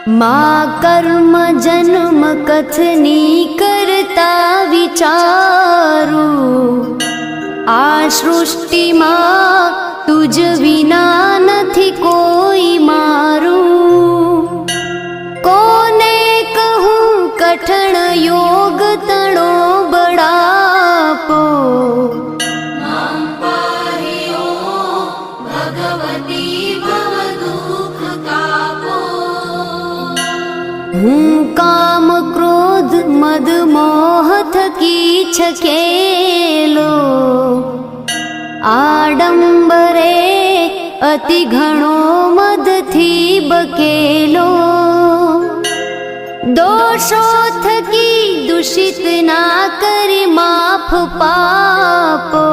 मा કર્મ જન્મ કથની કરતા વિચારું, આ સૃષ્ટિમાં તુજ વિના નથી કોઈ મારું. કોને કહું કઠણ યોગ તણો બળાપો, હું કામ ક્રોધ મદ મોહ થકી છકેલો, આડંબરે અતિ ઘણો મદથી બકેલો. દોષો થકી દૂષિત ના કરી માફ પાપો,